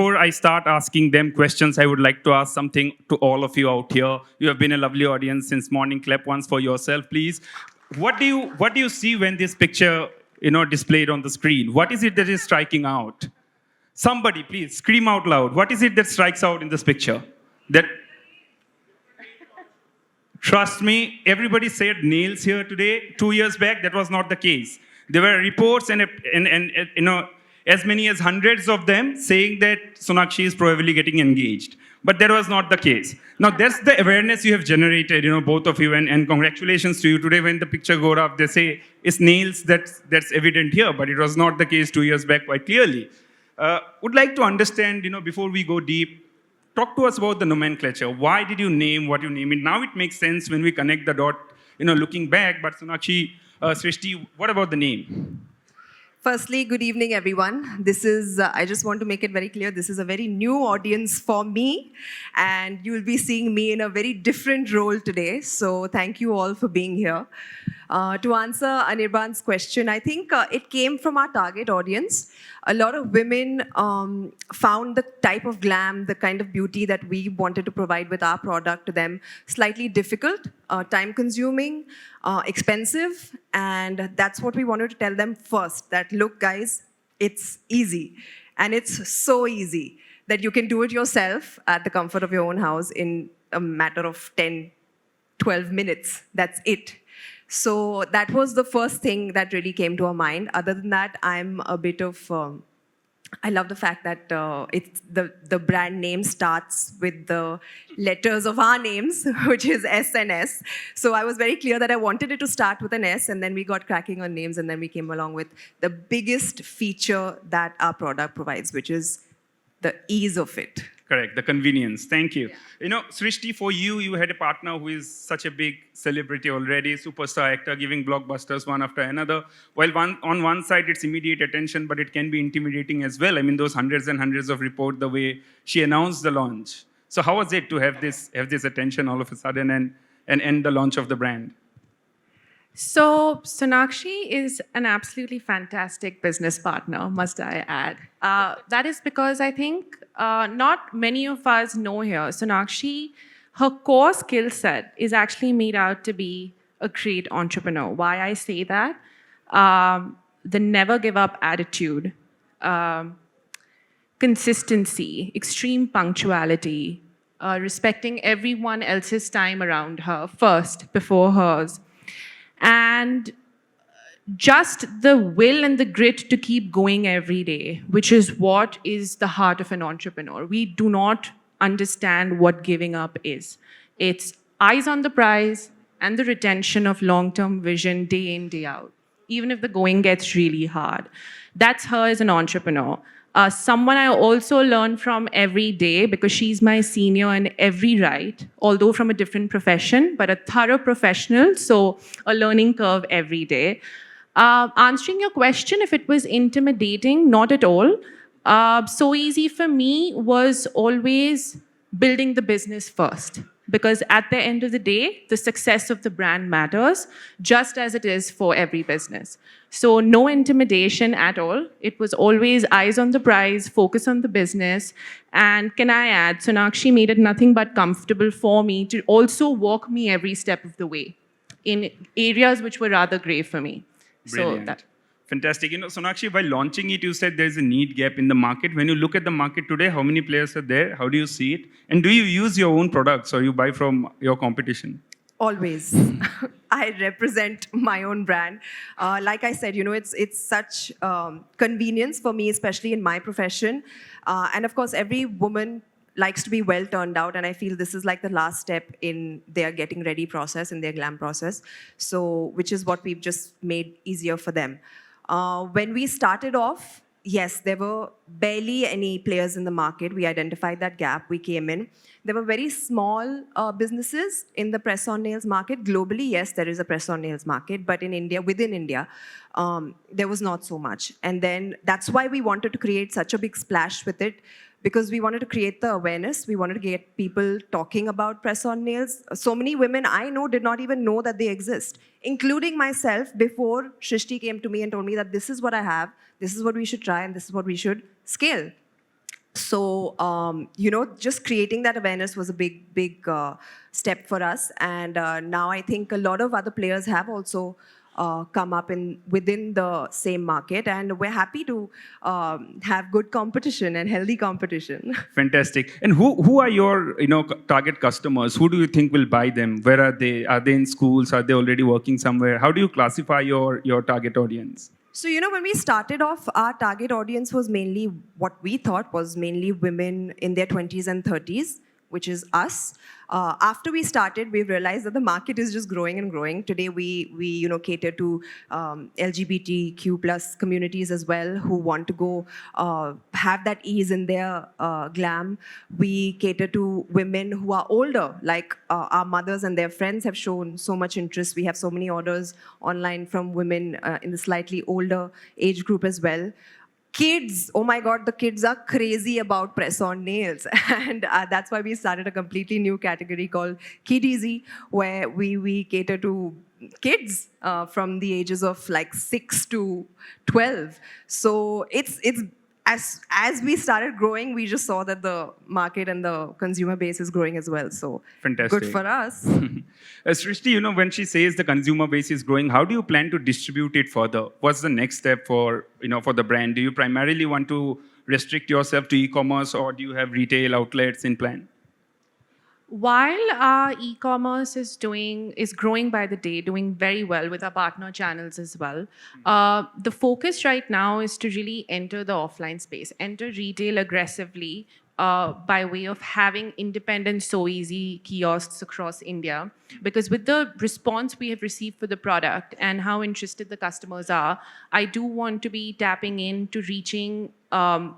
before I start asking them questions, I would like to ask something to all of you out here. You have been a lovely audience since morning. Clap once for yourself, please. What do you see when this picture, displayed on the screen? What is it that is striking out? Somebody, please scream out loud. What is it that strikes out in this picture? That Trust me, everybody said nails here today. 2 years back, that was not the case. There were reports and as many as hundreds of them saying that Sonakshi is probably getting engaged. But that was not the case. Now, that's the awareness you have generated, both of you, and congratulations to you. Today, when the picture goes up, they say it's nails, that's evident here, but it was not the case 2 years back quite clearly. Would like to understand, before we go deep, talk to us about the nomenclature. Why did you name what you name it? Now it makes sense when we connect the dot, looking back. But Sonakshi, Srishti, what about the name? Firstly, good evening, everyone. This is, I just want to make it very clear, this is a very new audience for me, and you will be seeing me in a very different role today. So thank you all for being here. To answer Anirban's question, I think it came from our target audience. A lot of women found the type of glam, the kind of beauty that we wanted to provide with our product to them slightly difficult, time-consuming, expensive, and that's what we wanted to tell them first, that look, guys, it's easy. And it's so easy that you can do it yourself at the comfort of your own house in a matter of 10, 12 minutes. That's it. So that was the first thing that really came to our mind. Other than that, I'm a bit of, I love the fact that the brand name starts with the letters of our names, which is S and S. So I was very clear that I wanted it to start with an S, and then we got cracking on names, and then we came along with the biggest feature that our product provides, which is the ease of it. Correct, the convenience. Thank you. Yeah. Srishti, for you, you had a partner who is such a big celebrity already, superstar actor, giving blockbusters one after another. While on one side, it's immediate attention, but it can be intimidating as well. I mean, those hundreds and hundreds of reports, the way she announced the launch. So how was it to have this attention all of a sudden and end the launch of the brand? So Sonakshi is an absolutely fantastic business partner, must I add. That is because I think not many of us know here. Sonakshi, her core skill set is actually made out to be a great entrepreneur. Why I say that? The never give up attitude, consistency, extreme punctuality, respecting everyone else's time around her first before hers. And just the will and the grit to keep going every day, which is what is the heart of an entrepreneur. We do not understand what giving up is. It's eyes on the prize and the retention of long-term vision day in, day out, even if the going gets really hard. That's her as an entrepreneur. Someone I also learn from every day, because she's my senior in every right, although from a different profession, but a thorough professional, so a learning curve every day. Answering your question, if it was intimidating, not at all. SOEZI for me was always building the business first, because at the end of the day, the success of the brand matters, just as it is for every business. So no intimidation at all. It was always eyes on the prize, focus on the business. And can I add, Sonakshi made it nothing but comfortable for me to also walk me every step of the way in areas which were rather grey for me. Brilliant. So that. Fantastic. Sonakshi, by launching it, you said there's a need gap in the market. When you look at the market today, how many players are there? How do you see it? And do you use your own products or you buy from your competition? Always. I represent my own brand. Like I said, it's such convenience for me, especially in my profession. And of course, every woman likes to be well turned out, and I feel this is like the last step in their getting ready process, in their glam process, so which is what we've just made easier for them. When we started off, yes, there were barely any players in the market. We identified that gap. We came in. There were very small businesses in the press-on nails market. Globally, yes, there is a press-on nails market, but in India, within India, there was not so much. And then that's why we wanted to create such a big splash with it, because we wanted to create the awareness. We wanted to get people talking about press-on nails. So many women I know did not even know that they exist, including myself, before Srishti came to me and told me that this is what I have, this is what we should try, and this is what we should scale. So, just creating that awareness was a big step for us. And now I think a lot of other players have also come up within the same market, and we're happy to have good competition and healthy competition. Fantastic. And who are your target customers? Who do you think will buy them? Where are they? Are they in schools? Are they already working somewhere? How do you classify your target audience? So, when we started off, our target audience was mainly what we thought was mainly women in their 20s and 30s, which is us. After we started, we realized that the market is just growing and growing. Today, we cater to LGBTQ plus communities as well who want to go have that ease in their glam. We cater to women who are older, like our mothers and their friends have shown so much interest. We have so many orders online from women in the slightly older age group as well. Kids, oh my God, the kids are crazy about press-on nails. And that's why we started a completely new category called Kid Easy, where we cater to kids from the ages of like 6 to 12. So it's as we started growing, we just saw that the market and the consumer base is growing as well. So Fantastic. Good for us. Srishti, when she says the consumer base is growing, how do you plan to distribute it further? What's the next step for the brand? Do you primarily want to restrict yourself to e-commerce, or do you have retail outlets in plan? While our e-commerce is growing by the day, doing very well with our partner channels as well, the focus right now is to really enter the offline space, enter retail aggressively by way of having independent SOEZI kiosks across India. Because with the response we have received for the product and how interested the customers are, I do want to be tapping into reaching a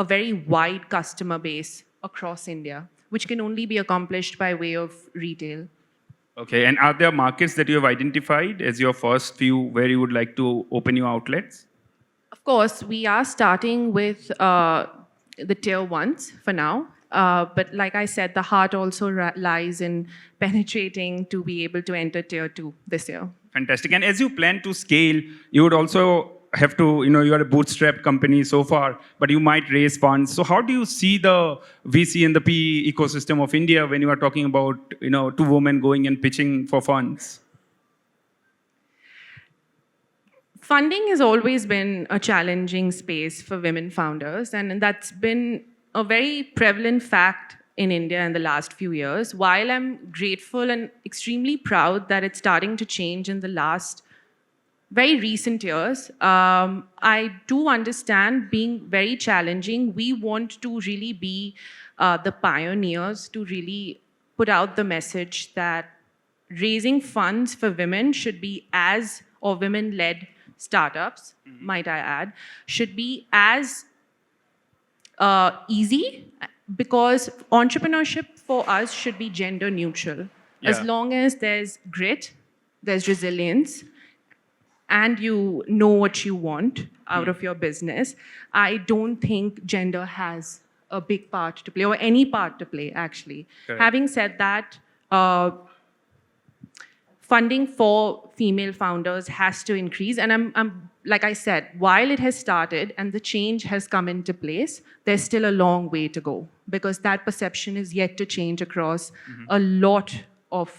very wide customer base across India, which can only be accomplished by way of retail. Okay, and are there markets that you have identified as your first few where you would like to open your outlets? Of course, we are starting with the tier ones for now. But like I said, the heart also lies in penetrating to be able to enter tier 2 this year. Fantastic. And as you plan to scale, you would also have to, you are a bootstrap company so far, but you might raise funds. So how do you see the VC and the PE ecosystem of India when you are talking about, two women going and pitching for funds? Funding has always been a challenging space for women founders, and that's been a very prevalent fact in India in the last few years. While I'm grateful and extremely proud that it's starting to change in the last very recent years, I do understand being very challenging. We want to really be the pioneers to really put out the message that raising funds for women should be or women-led startups, might I add, should be as easy, because entrepreneurship for us should be gender neutral. Yeah. As long as there's grit, there's resilience, and you know what you want out of your business, I don't think gender has a big part to play, or any part to play, actually. Correct. Having said that, funding for female founders has to increase. And I'm like I said, while it has started and the change has come into place, there's still a long way to go, because that perception is yet to change across a lot of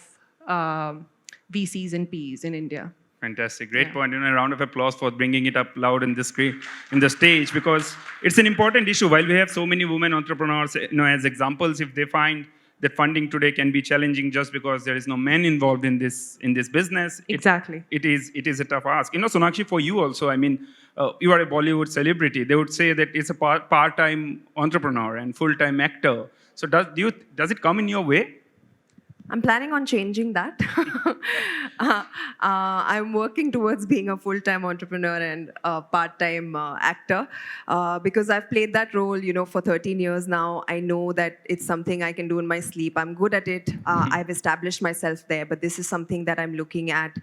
VCs and PEs in India. Fantastic. Great point. A round of applause for bringing it up loud in the stage, because it's an important issue. While we have so many women entrepreneurs, as examples, if they find that funding today can be challenging just because there is no men involved in this business. Exactly. It is a tough ask. Sonakshi, for you also, you are a Bollywood celebrity. They would say that it's a part-time entrepreneur and full-time actor. So does it come in your way? I'm planning on changing that. I'm working towards being a full-time entrepreneur and a part-time actor because I've played that role, for 13 years now. I know that it's something I can do in my sleep. I'm good at it. I've established myself there, but this is something that I'm looking at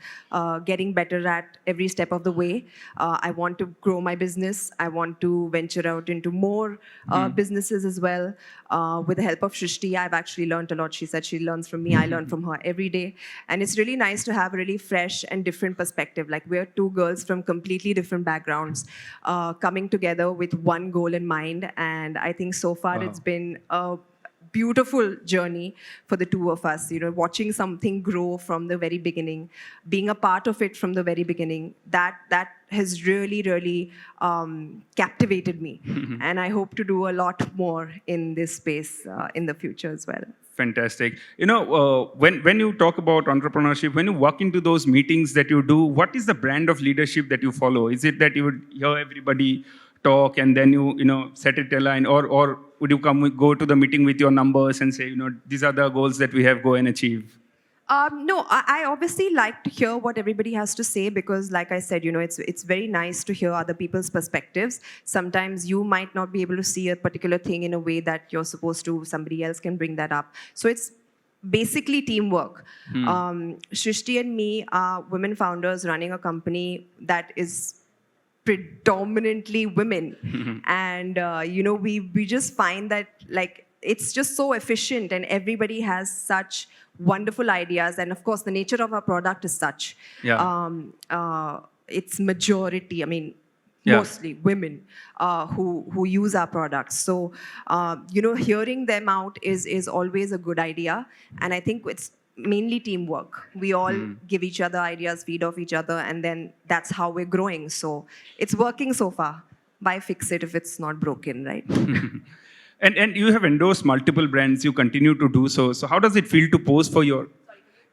getting better at every step of the way. I want to grow my business. I want to venture out into more businesses as well. With the help of Srishti, I've actually learned a lot. She said she learns from me. I learn from her every day. And it's really nice to have a really fresh and different perspective. Like we're two girls from completely different backgrounds coming together with one goal in mind. And I think so far Wow. it's been a beautiful journey for the two of us, watching something grow from the very beginning, being a part of it from the very beginning, that has really captivated me. And I hope to do a lot more in this space in the future as well. Fantastic. When you talk about entrepreneurship, when you walk into those meetings that you do, what is the brand of leadership that you follow? Is it that you would hear everybody talk and then you set it a line, or would you go to the meeting with your numbers and say, these are the goals that we have, go and achieve? No, I obviously like to hear what everybody has to say because, like I said, it's very nice to hear other people's perspectives. Sometimes you might not be able to see a particular thing in a way that you're supposed to. Somebody else can bring that up. So it's basically teamwork. Srishti and me are women founders running a company that is predominantly women. And, we just find that, like, it's just so efficient and everybody has such wonderful ideas. And of course, the nature of our product is such. Yeah. It's majority, Yeah. mostly women who use our products. So, hearing them out is always a good idea. And I think it's mainly teamwork. We all give each other ideas, feed off each other, and then that's how we're growing. So it's working so far. Why fix it if it's not broken, right? And you have endorsed multiple brands. You continue to do so. So how does it feel to pose for your...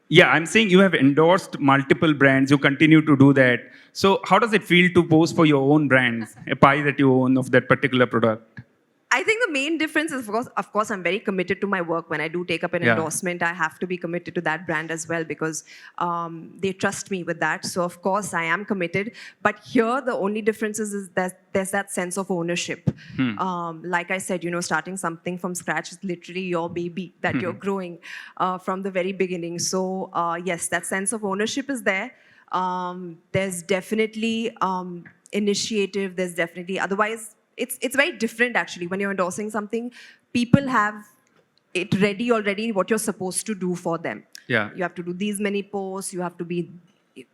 Yeah, I'm saying you have endorsed multiple brands. You continue to do that. So how does it feel to pose for your own brands, a pie that you own of that particular product? I think the main difference is, of course, I'm very committed to my work. When I do take up an endorsement, I have to be committed to that brand as well because they trust me with that. So, of course, I am committed. But here, the only difference is that there's that sense of ownership. Like I said, starting something from scratch is literally your baby that you're growing from the very beginning. So, yes, that sense of ownership is there. There's definitely initiative. There's definitely... Otherwise, it's very different, actually. When you're endorsing something, people have it ready already, what you're supposed to do for them. Yeah. You have to do these many posts, you have to be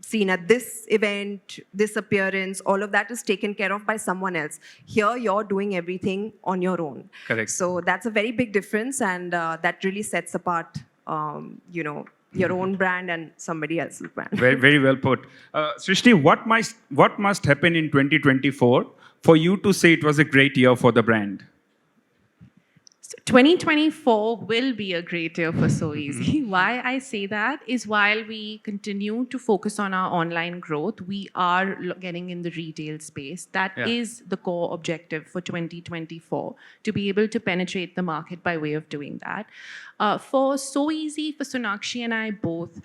seen at this event, this appearance, all of that is taken care of by someone else. Here, you're doing everything on your own. Correct. So that's a very big difference, and that really sets apart, your own brand and somebody else's brand. Very, very well put. Srishti, what must happen in 2024 for you to say it was a great year for the brand? So 2024 will be a great year for SOEZI. Why I say that is while we continue to focus on our online growth, we are getting in the retail space. That is the core objective for 2024, to be able to penetrate the market by way of doing that. For SOEZI, for Sonakshi and I both,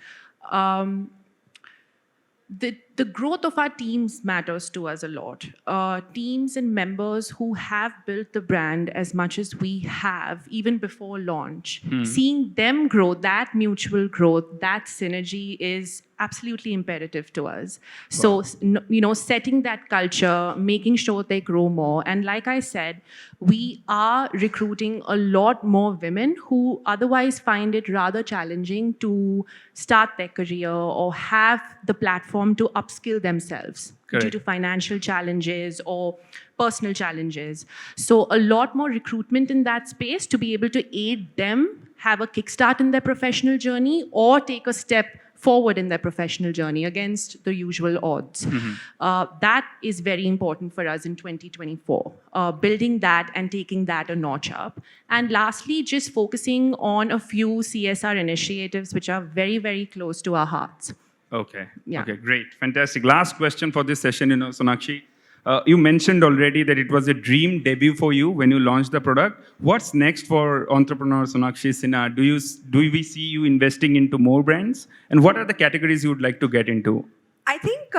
the growth of our teams matters to us a lot. Teams and members who have built the brand as much as we have, even before launch, seeing them grow, that mutual growth, that synergy is absolutely imperative to us. Wow. So, setting that culture, making sure they grow more. And like I said, we are recruiting a lot more women who otherwise find it rather challenging to start their career or have the platform to upskill themselves. Correct. Due to financial challenges or personal challenges. So a lot more recruitment in that space to be able to aid them, have a kickstart in their professional journey, or take a step forward in their professional journey against the usual odds. That is very important for us in 2024, building that and taking that a notch up. And lastly, just focusing on a few CSR initiatives which are very, very close to our hearts. Okay. Yeah. Okay, great. Fantastic. Last question for this session, Sonakshi. You mentioned already that it was a dream debut for you when you launched the product. What's next for entrepreneur Sonakshi Sinha? Do we see you investing into more brands? And what are the categories you would like to get into? I think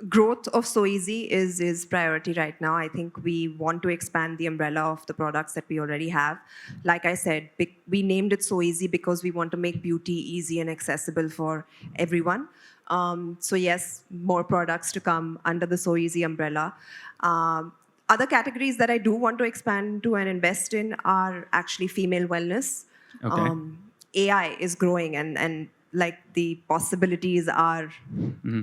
growth of SOEZI is priority right now. I think we want to expand the umbrella of the products that we already have. Like I said, we named it SOEZI because we want to make beauty easy and accessible for everyone. So yes, more products to come under the SOEZI umbrella. Other categories that I do want to expand to and invest in are actually female wellness. Okay. AI is growing and like the possibilities are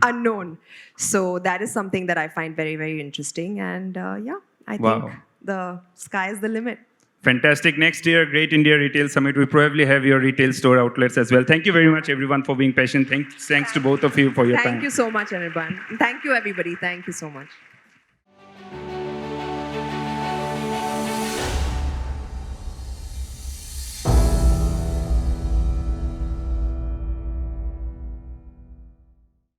unknown. So that is something that I find very, very interesting. And yeah, I Wow. think the sky is the limit. Fantastic. Next year, Great India Retail Summit. We probably have your retail store outlets as well. Thank you very much, everyone, for being patient. Thanks to both of you for your time. Thank you so much, Anirban. Thank you, everybody. Thank you so much.